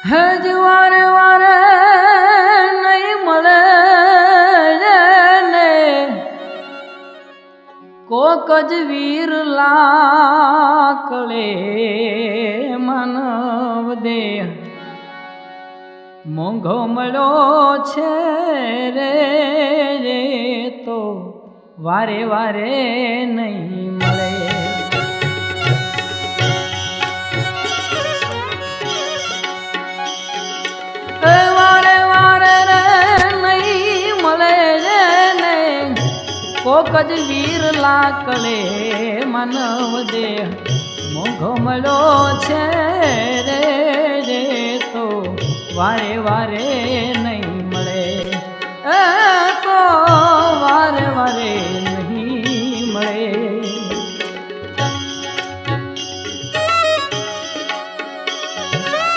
હજ વારે વારે નહીં મળે ને કોક જ વીર લાકળે માનવ દેહ મોંઘો મળ્યો છે રે તો વારે વારે નહીં મળે. વારે વારે રે નહીં મળે ને કોક જ વીર લાકળે માનવ દેહ મોંઘો મળ્યો છે રે તો વારે વારે